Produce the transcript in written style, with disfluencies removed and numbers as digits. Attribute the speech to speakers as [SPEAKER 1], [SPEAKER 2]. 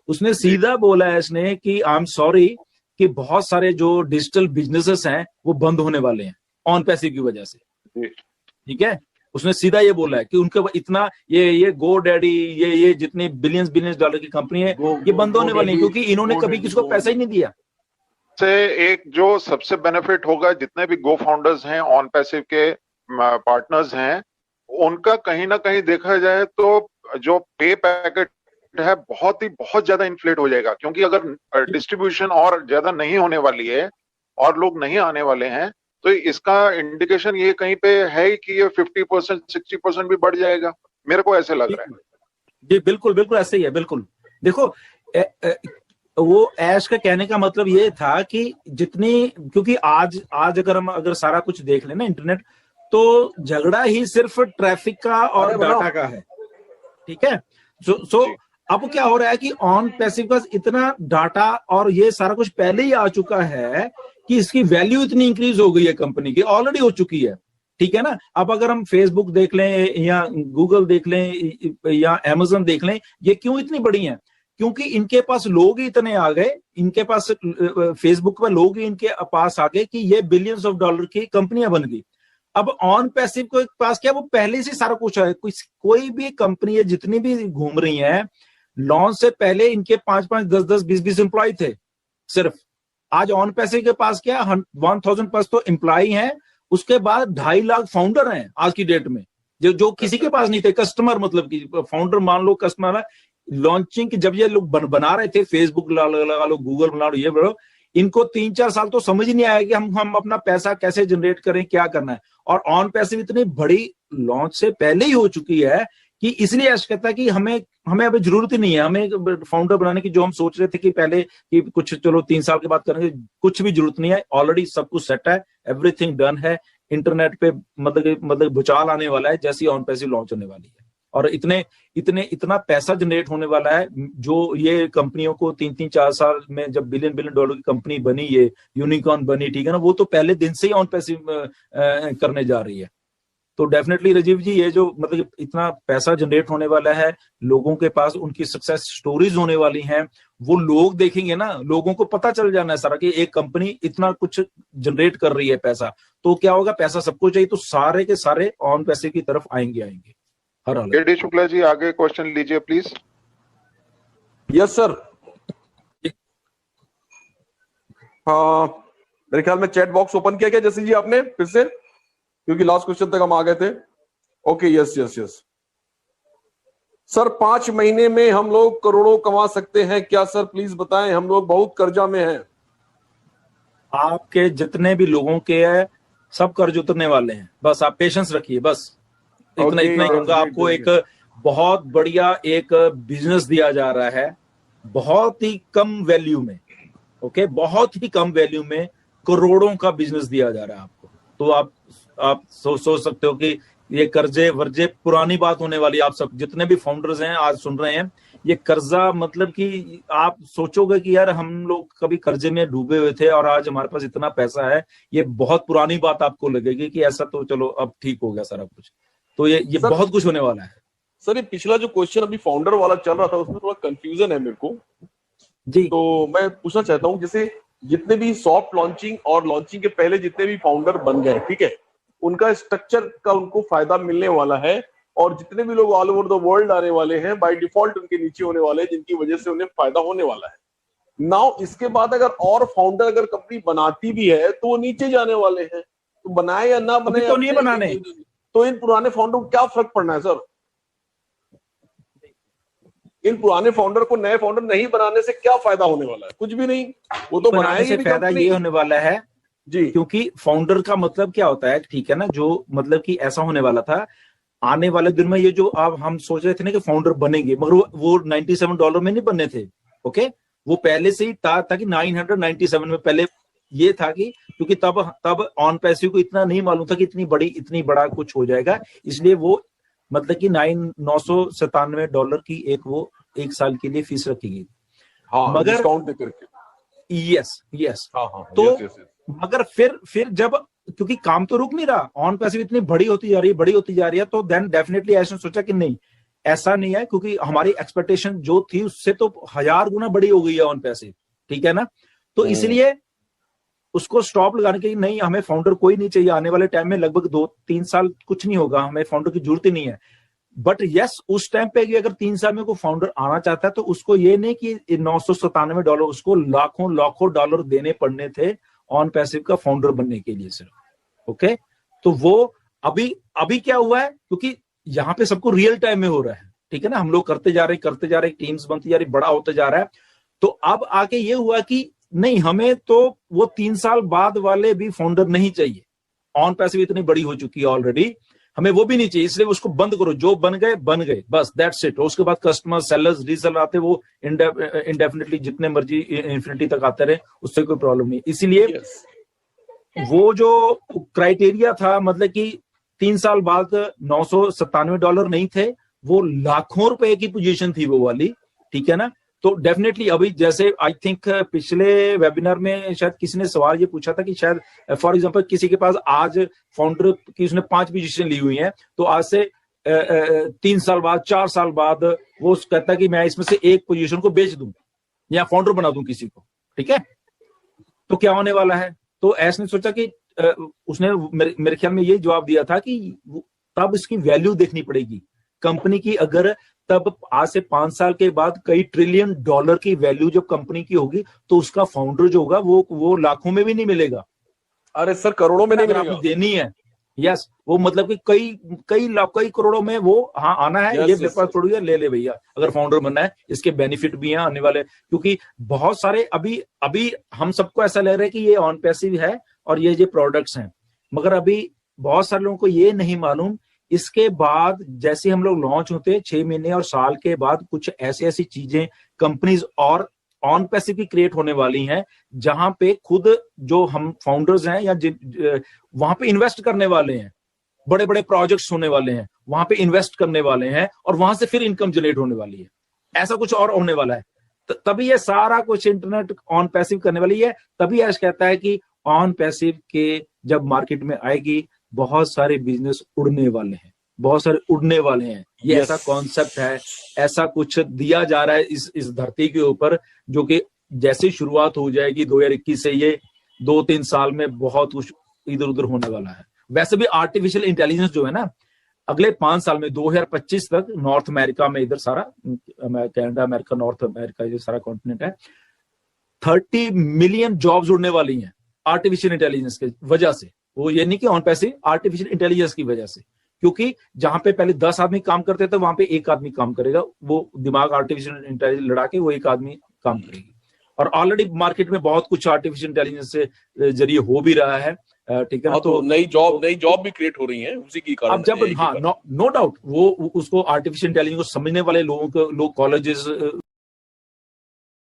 [SPEAKER 1] उसने सीधा बोला है इसने कि आई एम सॉरी कि बहुत सारे जो डिजिटल बिजनेसेस हैं वो बंद होने वाले हैं ऑन पैसिव की वजह से। ठीक है, उसने सीधा ये बोला है कि उनके इतना ये गो डैडी ये जितने बिलियंस डॉलर की कंपनी है ये बंद होने वाली है, क्योंकि इन्होंने कभी किसी को पैसा ही नहीं दिया।
[SPEAKER 2] से एक जो सबसे बेनिफिट होगा, जितने भी गो फाउंडर्स हैं, ऑन पैसिव के पार्टनर्स हैं, उनका कहीं ना कहीं देखा जाए तो जो पे पैकेट है बहुत ज्यादा इन्फ्लेट हो जाएगा, क्योंकि अगर डिस्ट्रीब्यूशन और ज्यादा नहीं होने वाली है और लोग नहीं आने वाले हैं, तो इसका इंडिकेशन ये कहीं पे है कि ये 50% 60% भी बढ़ जाएगा, मेरे को ऐसे लग रहा है।
[SPEAKER 1] जी बिल्कुल बिल्कुल ऐसे ही है। बिल्कुल देखो वो ऐश का कहने का मतलब ये था कि जितनी, क्योंकि आज अगर सारा कुछ देख लें ना इंटरनेट, तो झगड़ा ही सिर्फ ट्रैफिक का और डाटा का है। ठीक है, सो अब क्या हो रहा है कि ऑन पैसिव का इतना डाटा और ये सारा कुछ पहले ही आ चुका है कि इसकी वैल्यू इतनी इंक्रीज हो गई है कंपनी की, ऑलरेडी हो चुकी है। ठीक है ना, अब अगर हम फेसबुक देख लें या गूगल देख लें या अमेज़न देख लें, ये क्यों इतनी बड़ी हैं? क्योंकि इनके पास लोग ही इतने आ गए, इनके पास फेसबुक पर लोग ही इनके पास आ गए कि ये बिलियंस ऑफ डॉलर की कंपनियां बन गई। अब ऑन पैसिव के पास क्या, वो पहले से सारा कुछ है। कोई भी कंपनी है जितनी भी घूम रही है, लॉन्च से पहले इनके 5-5, 10-10, 20-20 एम्प्लॉय थे सिर्फ। आज ऑन पैसिव के पास क्या 1000 प्लस तो एम्प्लॉय हैं, उसके बाद 2.5 लाख फाउंडर हैं आज की डेट में, जो किसी के पास नहीं थे। कस्टमर मतलब कि फाउंडर मान लो, कस्टमर लॉन्चिंग जब ये लोग बना रहे थे, फेसबुक लगा लो, गूगल बना लो, ये बनो, इनको 3-4 साल तो समझ ही नहीं आया कि हम अपना पैसा कैसे जनरेट करें, क्या करना है। और ऑन पैसिव इतनी बड़ी लॉन्च से पहले ही हो चुकी है कि इसलिए ऐसा कहता है कि हमें अभी जरूरत ही नहीं है हमें फाउंडर बनाने की, जो हम सोच रहे थे कि पहले कि कुछ चलो 3 साल के बाद करेंगे, कुछ भी जरूरत नहीं है। ऑलरेडी सब कुछ सेट है, एवरीथिंग डन है। इंटरनेट पे मतलब भूचाल आने वाला है जैसी ऑन पैसिव लॉन्च होने वाली है, और इतना पैसा जनरेट होने वाला है। जो ये कंपनियों को 3-3, 4 साल में जब बिलियन डॉलर की कंपनी बनी, ये यूनिकॉर्न बनी, ठीक है ना, वो तो पहले दिन से ही ऑन पैसिव करने जा रही है। तो डेफिनेटली राजीव जी, ये जो मतलब इतना पैसा जनरेट होने वाला है, लोगों के पास उनकी सक्सेस स्टोरीज होने वाली हैं, वो लोग देखेंगे ना, लोगों को पता चल जाना है सारा कि एक कंपनी इतना कुछ जनरेट कर रही है पैसा, तो क्या होगा, पैसा सबको चाहिए, तो सारे के सारे ऑन पैसे की तरफ आएंगे। हर हाल।
[SPEAKER 2] केडी शुक्ला जी, आगे क्वेश्चन लीजिए प्लीज।
[SPEAKER 3] Yes sir. हाँ, मेरे ख्याल में चैट बॉक्स ओपन किया क्या जैसे जी आपने फिर से, क्योंकि लास्ट क्वेश्चन तक हम आ गए थे। Okay, yes yes yes sir. 5 महीने में हम लोग करोड़ों कमा सकते हैं क्या सर, प्लीज बताएं, हम लोग बहुत कर्जा में हैं।
[SPEAKER 1] आपके जितने भी लोगों के हैं सब कर्ज उतरने वाले हैं, बस आप पेशेंस रखिए। बस इतना ही कहूंगा आपको। एक बहुत बढ़िया एक बिजनेस दिया जा रहा है, बहुत ही कम वैल्यू में, ओके, बहुत ही कम वैल्यू में करोड़ों का बिजनेस दिया जा रहा है आपको। तो आप सोच सकते हो कि ये कर्जे वर्जे पुरानी बात होने वाली। आप सब जितने भी फाउंडर्स हैं आज सुन रहे हैं, ये कर्जा मतलब कि आप सोचोगे कि यार हम लोग कभी कर्जे में डूबे हुए थे और आज हमारे पास इतना पैसा है, ये बहुत पुरानी बात आपको लगेगी कि ऐसा तो चलो अब ठीक हो गया सारा कुछ। तो ये बहुत कुछ होने वाला है
[SPEAKER 3] सर। ये पिछला जो क्वेश्चन अभी फाउंडर वाला चल रहा था उसमें थोड़ा कंफ्यूजन है मेरे को
[SPEAKER 1] जी।
[SPEAKER 3] तो मैं पूछना चाहता हूँ, जैसे जितने भी सॉफ्ट लॉन्चिंग और लॉन्चिंग के पहले जितने भी फाउंडर बन गए, ठीक है, उनका स्ट्रक्चर का उनको फायदा मिलने वाला है, और जितने भी लोग ऑल ओवर द वर्ल्ड आने वाले हैं बाय डिफॉल्ट उनके नीचे होने वाले हैं, जिनकी वजह से उन्हें फायदा होने वाला है। नाउ इसके बाद अगर और फाउंडर अगर कंपनी बनाती भी है तो वो नीचे जाने वाले हैं, तो बनाए या ना बनाए
[SPEAKER 1] तो नहीं बनाने,
[SPEAKER 3] तो इन पुराने फाउंडर को क्या फर्क पड़ना है सर? इन पुराने फाउंडर को नए फाउंडर नहीं बनाने से क्या फायदा होने वाला है? कुछ भी नहीं, वो तो बनाने से फायदा ये होने वाला है जी, क्योंकि फाउंडर का मतलब क्या होता है, ठीक है ना, जो मतलब कि ऐसा होने वाला था आने वाले दिन में, ये जो अब हम सोच रहे थे ना कि फाउंडर बनेंगे, मगर वो $97 में नहीं बनने थे, ओके, वो पहले से ही था कि 997 में पहले ये था कि क्योंकि तब ऑन पैसिव को इतना नहीं मालूम था कि इतनी बड़ा कुछ हो जाएगा, इसलिए वो मतलब कि $997 की वो 1 साल के लिए फीस रखी गई। हाँ,
[SPEAKER 1] मगर
[SPEAKER 3] डिस्काउंट दे करके।
[SPEAKER 1] यस
[SPEAKER 3] हाँ,
[SPEAKER 1] तो yes. मगर फिर जब क्योंकि काम तो रुक नहीं रहा, ऑन पैसिव इतनी बड़ी होती जा रही है, तो देन डेफिनेटली ऐसा सोचा कि नहीं, ऐसा नहीं है, क्योंकि हमारी एक्सपेक्टेशन जो थी उससे तो 1000 गुना बड़ी हो गई है ऑन पैसिव, ठीक है ना। तो इसलिए उसको स्टॉप लगाने के लिए, नहीं हमें फाउंडर कोई नहीं चाहिए आने वाले टाइम में, लगभग 2-3 साल कुछ नहीं होगा, हमें फाउंडर की जरूरत ही नहीं है। बट यस, उस टाइम पे अगर 3 साल में कोई फाउंडर आना चाहता है तो उसको ये नहीं कि $997, उसको लाखों डॉलर देने पड़ने थे ऑन पैसिव का फाउंडर बनने के लिए सिर्फ। ओके, तो वो अभी क्या हुआ है, क्योंकि यहाँ पे सबको रियल टाइम में हो रहा है, ठीक है ना, हम लोग करते जा रहे, टीम्स बनती जा रही, बड़ा होता जा रहा है। तो अब आके ये हुआ कि नहीं, हमें तो वो 3 साल बाद वाले भी फाउंडर नहीं चाहिए, ऑन पैसिव इतनी बड़ी हो चुकी है ऑलरेडी, हमें वो भी नहीं चाहिए, इसलिए उसको बंद करो, जो बन गए बस, दैट्स इट। उसके बाद कस्टमर, सेलर्स, रीसेलर आते, वो इंडेफिनेटली जितने मर्जी इन्फिनिटी तक आते रहे, उससे कोई प्रॉब्लम नहीं। इसीलिए वो जो क्राइटेरिया था, मतलब कि 3 साल बाद $997 नहीं थे, वो लाखों रुपए की पोजीशन थी वो वाली, ठीक है ना। तो डेफिनेटली अभी जैसे आई थिंक पिछले वेबिनार में शायद किसी ने सवाल ये पूछा था कि शायद फॉर एग्जांपल किसी के पास आज फाउंडर की उसने 5 पोजीशन ली हुई है, तो आज से 3 साल बाद, 4 साल बाद वो कहता है कि मैं इसमें से एक पोजीशन को बेच दूं या फाउंडर बना दूं किसी को, ठीक है। तो क्या होने वाला है, तो ऐसे ने सोचा कि उसने मेरे ख्याल में ये जवाब दिया था कि तब इसकी वैल्यू देखनी पड़ेगी कंपनी की। अगर तब आज से 5 साल के बाद कई $ट्रिलियन की वैल्यू जब कंपनी की होगी, तो उसका फाउंडर जो होगा वो लाखों में भी नहीं मिलेगा।
[SPEAKER 3] अरे सर, करोड़ों में नहीं मिलेगा।
[SPEAKER 1] आपको देनी है, यस, वो मतलब कि कई करोड़ों में वो हाँ आना है। ये मेरे पास थोड़ी है, ले ले भैया, अगर फाउंडर बनना है, इसके बेनिफिट भी हैं आने वाले, क्योंकि बहुत सारे अभी हम सबको ऐसा लग रहा है कि ये ऑन पैसिव है और ये प्रोडक्ट्स हैं, मगर अभी बहुत सारे लोगों को ये नहीं मालूम, इसके बाद जैसे हम लोग लॉन्च होते हैं 6 महीने और साल के बाद कुछ ऐसी चीजें कंपनीज और ऑन पैसिव की क्रिएट होने वाली हैं, जहां पे खुद जो हम फाउंडर्स हैं या वहां पे इन्वेस्ट करने वाले हैं, बड़े बड़े प्रोजेक्ट्स होने वाले हैं, वहां पे इन्वेस्ट करने वाले हैं और वहां से फिर इनकम जनरेट होने वाली है। ऐसा कुछ और होने वाला है, तभी ये सारा कुछ इंटरनेट ऑन पैसिव करने वाली है। तभी ऐश कहता है कि ऑन पैसिव के जब मार्केट में आएगी, बहुत सारे बिजनेस उड़ने वाले हैं, बहुत सारे उड़ने वाले हैं। ये ऐसा कॉन्सेप्ट है, ऐसा कुछ दिया जा रहा है इस धरती के ऊपर, जो कि जैसे शुरुआत हो जाएगी 2021 से, ये 2-3 साल में बहुत कुछ इधर उधर होने वाला है। वैसे भी आर्टिफिशियल इंटेलिजेंस जो है ना, अगले 5 साल में 2025 तक नॉर्थ अमेरिका में, इधर सारा कनाडा, अमेरिका, नॉर्थ अमेरिका, जो सारा कॉन्टिनेंट है, 30 मिलियन जॉब्स उड़ने वाली हैं आर्टिफिशियल इंटेलिजेंस की वजह से। वो ये नहीं कि ऑन पैसिव, आर्टिफिशियल इंटेलिजेंस की वजह से, क्योंकि जहां पे पहले 10 आदमी काम करते थे, वहां पे 1 आदमी काम करेगा, वो दिमाग आर्टिफिशियल इंटेलिजेंस लड़ा के वो 1 आदमी काम करेगी। और ऑलरेडी मार्केट में बहुत कुछ आर्टिफिशियल इंटेलिजेंस से जरिए हो भी रहा है, ठीक है ना। तो
[SPEAKER 3] नई जॉब भी क्रिएट हो रही है उसी की कारण।
[SPEAKER 1] अब जब हाँ, नो डाउट, वो उसको आर्टिफिशियल इंटेलिजेंस को समझने वाले लोग कॉलेजेस